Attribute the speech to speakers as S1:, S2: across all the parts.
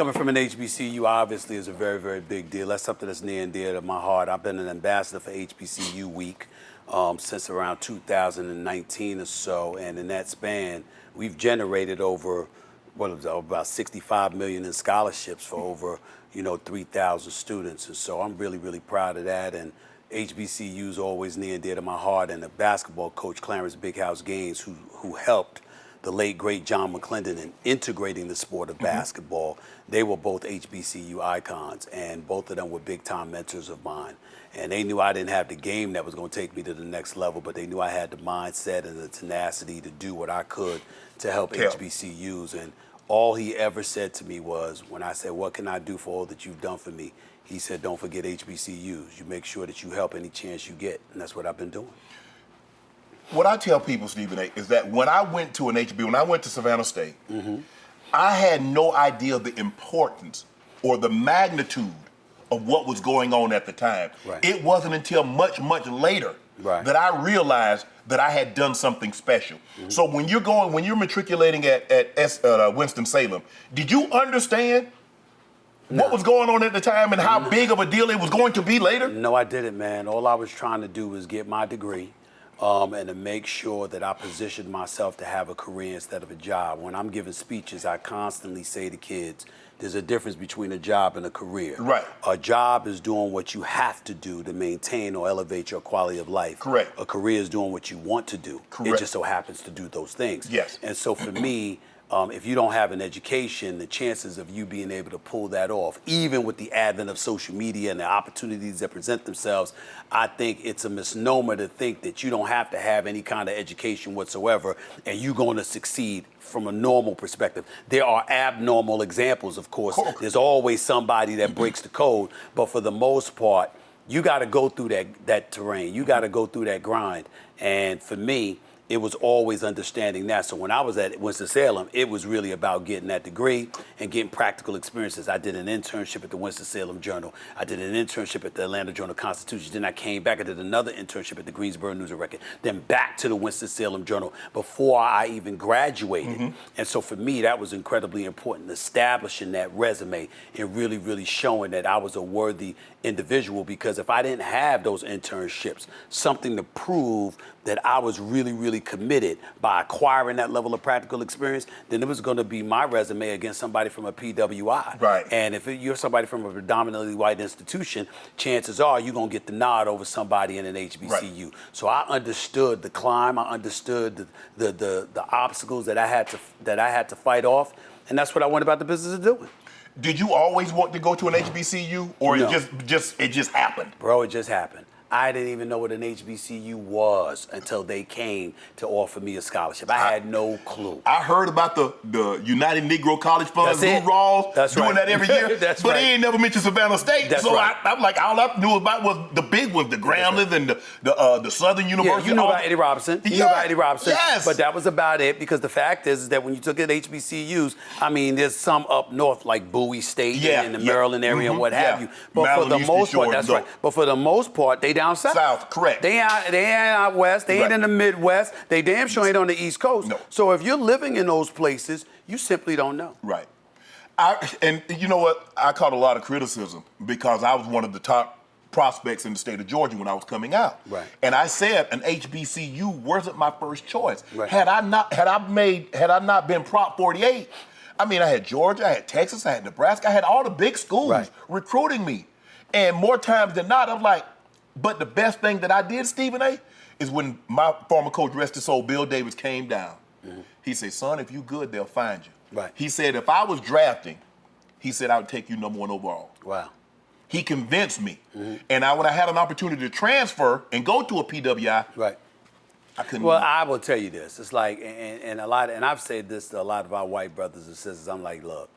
S1: Coming from an HBCU obviously is a very, very big deal. That's something that's near and dear to my heart. I've been an ambassador for HBCU Week since around 2019 or so, and in that span, we've generated over about 65 million in scholarships for over 3,000 students, and so I'm really, really proud of that. And HBCU's always near and dear to my heart. And the basketball coach, Clarence Big House Gaines, who helped the late, great John McClendon in integrating the sport of basketball, they were both HBCU icons, and both of them were big-time mentors of mine. And they knew I didn't have the game that was going to take me to the next level, but they knew I had the mindset and the tenacity to do what I could to help HBCUs. And all he ever said to me was, when I said, what can I do for all that you've done for me? He said, don't forget HBCUs. You make sure that you help any chance you get, and that's what I've been doing.
S2: What I tell people, Stephen A., is that when I went to when I went to Savannah State, I had no idea the importance or the magnitude of what was going on at the time.
S1: Right.
S2: It wasn't until much, much later that I realized that I had done something special. So when you're matriculating at Winston-Salem, did you understand what was going on at the time and how big of a deal it was going to be later?
S1: No, I didn't, man. All I was trying to do was get my degree. And to make sure that I positioned myself to have a career instead of a job. When I'm giving speeches, I constantly say to kids, there's a difference between a job and a career.
S2: Right.
S1: A job is doing what you have to do to maintain or elevate your quality of life.
S2: Correct.
S1: A career is doing what you want to do.
S2: Correct.
S1: It just so happens to do those things.
S2: Yes.
S1: And so for me, if you don't have an education, the chances of you being able to pull that off, even with the advent of social media and the opportunities that present themselves, I think it's a misnomer to think that you don't have to have any kind of education whatsoever and you're going to succeed from a normal perspective. There are abnormal examples, of course. There's always somebody that breaks the code, but for the most part, you got to go through that terrain. You got to go through that grind. And for me, it was always understanding that. So when I was at Winston-Salem, it was really about getting that degree and getting practical experiences. I did an internship at the Winston-Salem Journal. I did an internship at the Atlanta Journal-Constitution. Then I came back and did another internship at the Greensboro News and Record. Then back to the Winston-Salem Journal before I even graduated. And so for me, that was incredibly important, establishing that resume and really, really showing that I was a worthy individual, because if I didn't have those internships, something to prove that I was really, really committed by acquiring that level of practical experience, then it was going to be my resume against somebody from a PWI.
S2: Right.
S1: And if you're somebody from a predominantly white institution, chances are you're going to get the nod over somebody in an HBCU. Right. So I understood the climb. I understood the obstacles that I had to fight off, and that's what I went about the business of doing.
S2: Did you always want to go to an HBCU, or
S1: No.
S2: it just happened?
S1: Bro, it just happened. I didn't even know what an HBCU was until they came to offer me a scholarship. I had no clue.
S2: I heard about the United Negro College Fund,
S1: That's it.
S2: Lou Rawls,
S1: That's
S2: doing
S1: right.
S2: that every year.
S1: That's
S2: but
S1: right.
S2: they ain't never mentioned Savannah State.
S1: That's
S2: so
S1: right.
S2: I'm like, all I knew about was the big ones, the Grambling and the Southern University.
S1: Yeah, you know about Eddie Robinson. You know about Eddie Robinson.
S2: Yes.
S1: But that was about it, because the fact is that when you took at HBCUs, I mean, there's some up north like Bowie State and the Maryland area and what have you. But
S2: Maryland,
S1: for the
S2: Eastern
S1: most
S2: Shore,
S1: part, that's right. But for the most part, they down south.
S2: Correct.
S1: They ain't out west. They ain't in the Midwest. They damn sure ain't on the East Coast.
S2: No.
S1: So if you're living in those places, you simply don't know.
S2: Right. And you know what? I caught a lot of criticism because I was one of the top prospects in the state of Georgia when I was coming out.
S1: Right.
S2: And I said an HBCU wasn't my first choice.
S1: Right.
S2: Had I not been Prop 48, I mean, I had Georgia, I had Texas, I had Nebraska, I had all the big schools recruiting me. And more times than not, I'm like, but the best thing that I did, Stephen A., is when my former coach, rest his soul, Bill Davis, came down. He said, son, if you good, they'll find you.
S1: Right.
S2: He said, if I was drafting, he said, I would take you #1 overall.
S1: Wow.
S2: He convinced me. And when I had an opportunity to transfer and go to a PWI, I couldn't.
S1: Well, I will tell you this. It's like, and I've said this to a lot of our white brothers and sisters. I'm like, look,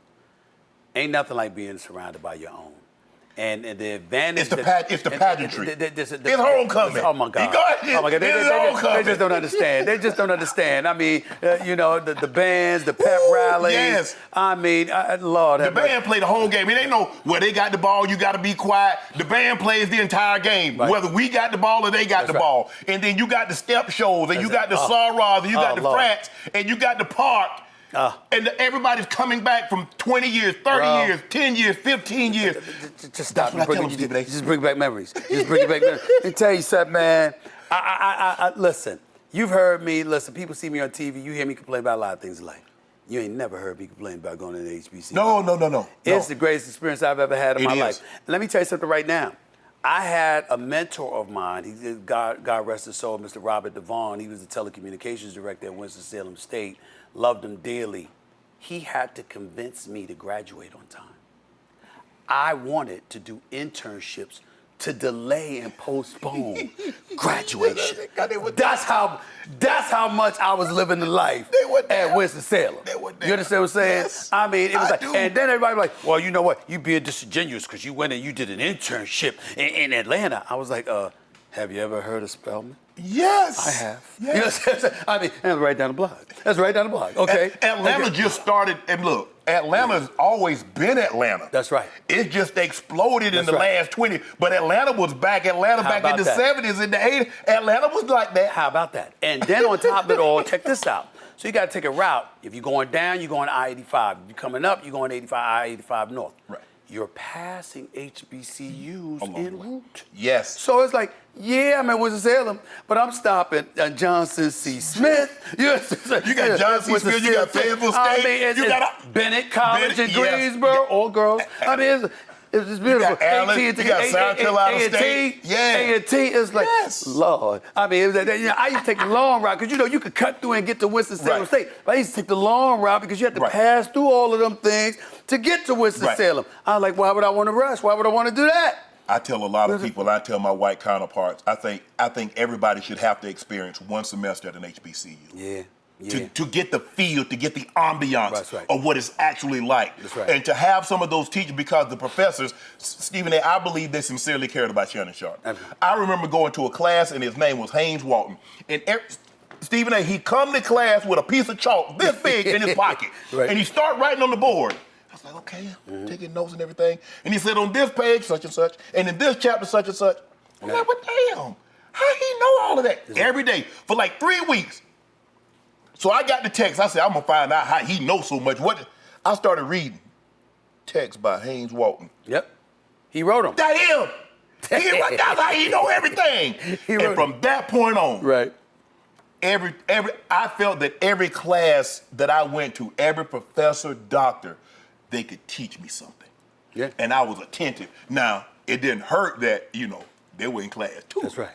S1: ain't nothing like being surrounded by your own. And the advantage...
S2: It's the pageantry.
S1: It's
S2: homecoming.
S1: Oh, my God. Oh, my God. They just don't understand. They just don't understand. I mean, the bands, the pep rallies.
S2: Yes.
S1: I mean, Lord.
S2: The band play the whole game. It ain't no, where they got the ball, you got to be quiet. The band plays the entire game, whether we got the ball or they got the ball. And then you got the step shows, and you got the sorors, and you got the frats, and you got the park. And everybody's coming back from 20 years, 30 years, 10 years, 15 years.
S1: Just stop.
S2: That's what I tell them, Stephen A.
S1: Just bring back memories. Just bring it back memories. Let me tell you something, man. Listen, you've heard me. Listen, people see me on TV. You hear me complain about a lot of things in life. You ain't never heard me complain about going to the HBCU.
S2: No.
S1: It's the greatest experience I've ever had in my life. And let me tell you something right now. I had a mentor of mine. God rest his soul, Mr. Robert Devon. He was the telecommunications director at Winston-Salem State. Loved him dearly. He had to convince me to graduate on time. I wanted to do internships to delay and postpone graduation. That's how much I was living the life at Winston-Salem. You understand what I'm saying?
S2: Yes,
S1: I mean, it was like, and then everybody was like, well, you know what? You being disingenuous because you went and you did an internship in Atlanta. I was like, have you ever heard of Spelman?
S2: Yes.
S1: I have.
S2: Yes.
S1: You know what I'm saying? I mean, that's right down the block. That's right down the block. Okay.
S2: Atlanta just started, and look, Atlanta's always been Atlanta.
S1: That's right.
S2: It just exploded in the last 20. But Atlanta was back. Atlanta back in the 70s, in the 80s. Atlanta was like that.
S1: How about that? And then on top of it all, check this out. So you got to take a route. If you're going down, you're going I-85. If you're coming up, you're going I-85 north. Right. You're passing HBCUs en route.
S2: Yes.
S1: So it's like, yeah, I'm at Winston-Salem, but I'm stopping at Johnson C. Smith.
S2: You got Johnson C. Smith, you got Fayetteville State,
S1: you got Bennett College in Greensboro, all girls. I mean, it's just beautiful.
S2: You got Allen, you got South Carolina State.
S1: Yeah. A&T is like, Lord. I mean, I used to take the long route because, you could cut through and get to Winston-Salem State. But I used to take the long route because you had to pass through all of them things to get to Winston-Salem. I was like, why would I want to rush? Why would I want to do that?
S2: I tell a lot of people, I tell my white counterparts, I think everybody should have to experience one semester at an HBCU.
S1: Yeah.
S2: To get the feel, to get the ambiance of what it's actually like.
S1: That's right.
S2: And to have some of those teachers, because the professors, Stephen A., I believe they sincerely cared about Shannon Sharpe.
S1: Absolutely.
S2: I remember going to a class and his name was Haynes Walton. And Stephen A., he'd come to class with a piece of chalk this big in his pocket. And he'd start writing on the board. I was like, okay, taking notes and everything. And he said, on this page, such and such, and in this chapter, such and such. I'm like, well, damn, how he know all of that? Every day, for like 3 weeks. So I got the text. I said, I'm going to find out how he knows so much. I started reading text by Haynes Walton.
S1: Yep. He wrote them.
S2: That's him. That's how he know everything. And from that point on, I felt that every class that I went to, every professor, doctor, they could teach me something.
S1: Yeah.
S2: And I was attentive. Now, it didn't hurt that, they were in class too.
S1: That's right.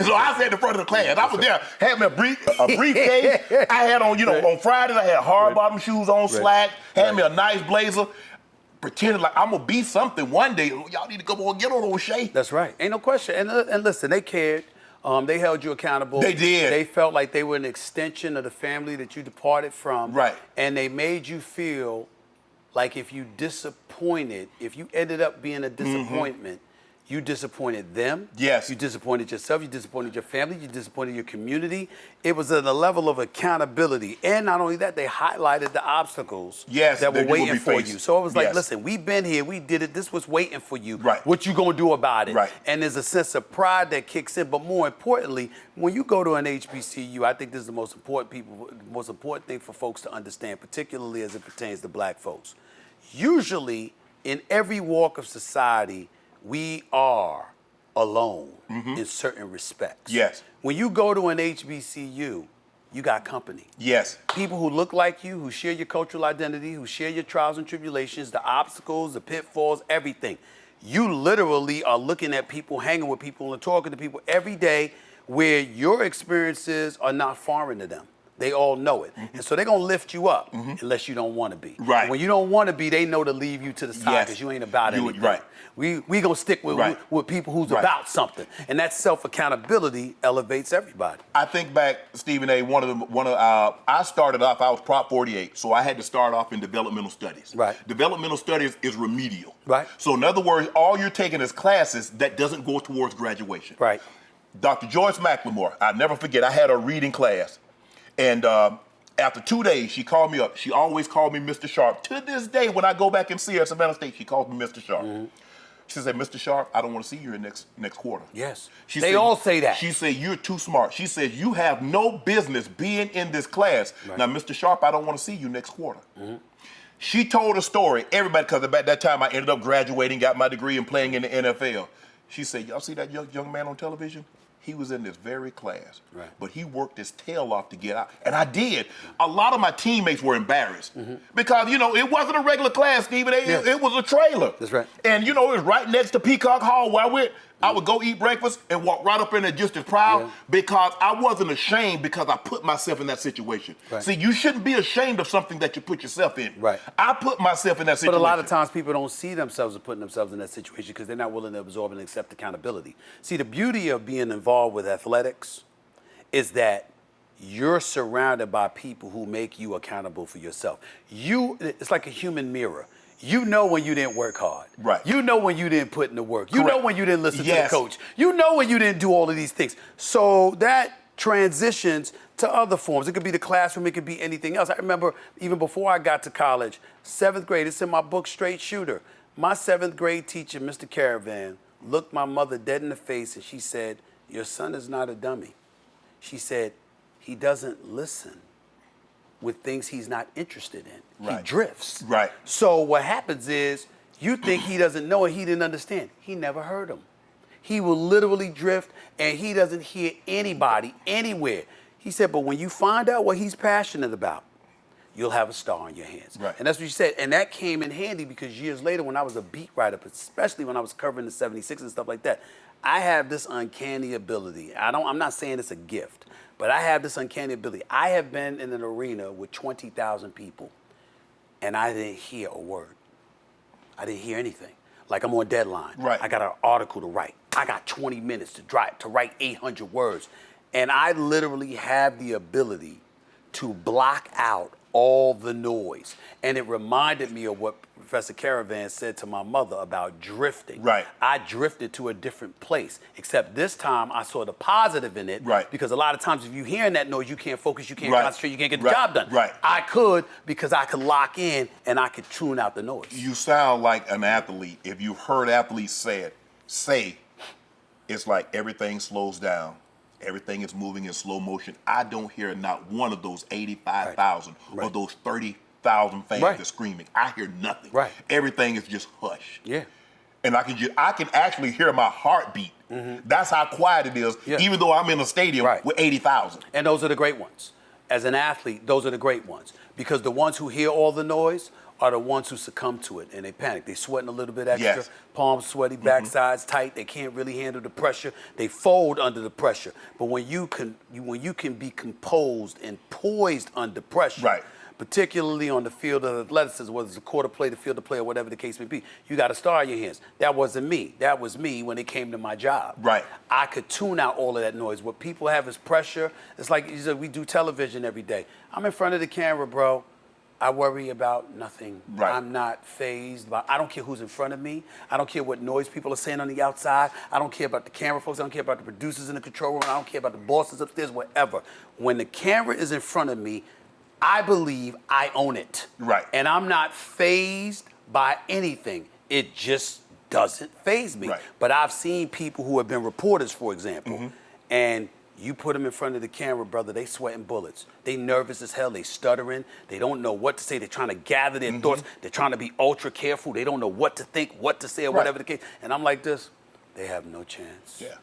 S2: So I sat in front of the class. I was there, had me a briefcase. I had on, on Fridays I had hard bottom shoes on, slack, had me a nice blazer, pretending like I'm gonna be something one day. Y'all need to come on, get on old Shay.
S1: That's right. Ain't no question. And listen, they cared. They held you accountable.
S2: They did.
S1: They felt like they were an extension of the family that you departed from.
S2: Right.
S1: And they made you feel like if you ended up being a disappointment, you disappointed them.
S2: Yes.
S1: You disappointed yourself. You disappointed your family. You disappointed your community. It was at a level of accountability. And not only that, they highlighted the obstacles that were waiting for you. So it was like, listen, we've been here. We did it. This was waiting for you.
S2: Right.
S1: What you going to do about it?
S2: Right.
S1: And there's a sense of pride that kicks in. But more importantly, when you go to an HBCU, I think this is the most important thing for folks to understand, particularly as it pertains to black folks. Usually, in every walk of society, we are alone in certain respects.
S2: Yes.
S1: When you go to an HBCU, you got company.
S2: Yes.
S1: People who look like you, who share your cultural identity, who share your trials and tribulations, the obstacles, the pitfalls, everything. You literally are looking at people, hanging with people, and talking to people every day where your experiences are not foreign to them. They all know it. And so they're going to lift you up unless you don't want to be.
S2: Right.
S1: When you don't want to be, they know to leave you to the side because you ain't about anything.
S2: Right.
S1: We going to stick with people who's about something. And that self-accountability elevates everybody.
S2: I think back, Stephen A., I started off, I was Prop 48, so I had to start off in developmental studies.
S1: Right.
S2: Developmental studies is remedial.
S1: Right.
S2: So in other words, all you're taking is classes that doesn't go towards graduation.
S1: Right.
S2: Dr. Joyce McLemore, I'll never forget, I had a reading class. And after 2 days, she called me up. She always called me Mr. Sharpe. To this day, when I go back and see her at Savannah State, she calls me Mr. Sharpe. She said, Mr. Sharpe, I don't want to see you in next quarter.
S1: Yes.
S2: She
S1: They
S2: said,
S1: all say that.
S2: She said, you're too smart. She said, you have no business being in this class.
S1: Right.
S2: Now, Mr. Sharpe, I don't want to see you next quarter. She told a story, everybody, because at that time I ended up graduating, got my degree and playing in the NFL. She said, y'all see that young man on television? He was in this very class,
S1: right.
S2: but he worked his tail off to get out. And I did. A lot of my teammates were embarrassed because, it wasn't a regular class, Stephen. It was a trailer.
S1: That's right.
S2: And, it was right next to Peacock Hall where I went. I would go eat breakfast and walk right up in there just as proud because I wasn't ashamed because I put myself in that situation.
S1: Right.
S2: See, you shouldn't be ashamed of something that you put yourself in.
S1: Right.
S2: I put myself in that situation.
S1: But a lot of times people don't see themselves as putting themselves in that situation because they're not willing to absorb and accept accountability. See, the beauty of being involved with athletics is that you're surrounded by people who make you accountable for yourself. It's like a human mirror. You know when you didn't work hard.
S2: Right.
S1: You know when you didn't put in the work. You
S2: Correct.
S1: know when you didn't listen to the
S2: Yes.
S1: coach. You know when you didn't do all of these things. So that transitions to other forms. It could be the classroom. It could be anything else. I remember even before I got to college, 7th grade, it's in my book, Straight Shooter. My 7th grade teacher, Mr. Caravan, looked my mother dead in the face and she said, your son is not a dummy. She said, he doesn't listen with things he's not interested in.
S2: Right.
S1: He drifts.
S2: Right.
S1: So what happens is you think he doesn't know and he didn't understand. He never heard him. He will literally drift and he doesn't hear anybody anywhere. He said, but when you find out what he's passionate about, you'll have a star on your hands.
S2: Right.
S1: And that's what she said. And that came in handy because years later when I was a beat writer, especially when I was covering the 76 and stuff like that, I have this uncanny ability. I'm not saying it's a gift, but I have this uncanny ability. I have been in an arena with 20,000 people and I didn't hear a word. I didn't hear anything. Like I'm on deadline.
S2: Right.
S1: I got an article to write. I got 20 minutes to write 800 words. And I literally have the ability to block out all the noise. And it reminded me of what Professor Caravan said to my mother about drifting.
S2: Right.
S1: I drifted to a different place, except this time I saw the positive in it.
S2: Right.
S1: Because a lot of times if you're hearing that noise, you can't focus, you can't
S2: Right.
S1: concentrate, you can't get the
S2: Right.
S1: job done.
S2: Right.
S1: I could because I could lock in and I could tune out the noise.
S2: You sound like an athlete. If you've heard athletes say it's like everything slows down. Everything is moving in slow motion. I don't hear not one of those 85,000
S1: Right.
S2: or those 30,000 fans
S1: Right.
S2: that's screaming. I hear nothing.
S1: Right.
S2: Everything is just hush.
S1: Yeah.
S2: And I can actually hear my heartbeat. That's how quiet it is,
S1: Yeah.
S2: even though I'm in a stadium
S1: Right.
S2: with 80,000.
S1: And those are the great ones. As an athlete, those are the great ones. Because the ones who hear all the noise are the ones who succumb to it and they panic. They sweating a little bit extra,
S2: Yes.
S1: palms sweaty, backsides tight. They can't really handle the pressure. They fold under the pressure. But when you can be composed and poised under pressure,
S2: Right.
S1: particularly on the field of athleticism, whether it's a quarter play, the field of play, or whatever the case may be, you got a star in your hands. That wasn't me. That was me when it came to my job.
S2: Right.
S1: I could tune out all of that noise. What people have is pressure. It's like you said, we do television every day. I'm in front of the camera, bro. I worry about nothing.
S2: Right.
S1: I'm not fazed by, I don't care who's in front of me. I don't care what noise people are saying on the outside. I don't care about the camera folks. I don't care about the producers in the control room. I don't care about the bosses upstairs, whatever. When the camera is in front of me, I believe I own it.
S2: Right.
S1: And I'm not fazed by anything. It just doesn't faze me.
S2: Right.
S1: But I've seen people who have been reporters, for example, and you put them in front of the camera, brother, they sweating bullets. They nervous as hell, they stuttering, they don't know what to say, they're trying to gather their thoughts, they're trying to be ultra careful, they don't know what to think, what to say, or whatever the case. And I'm like this, they have no chance.
S2: Yeah.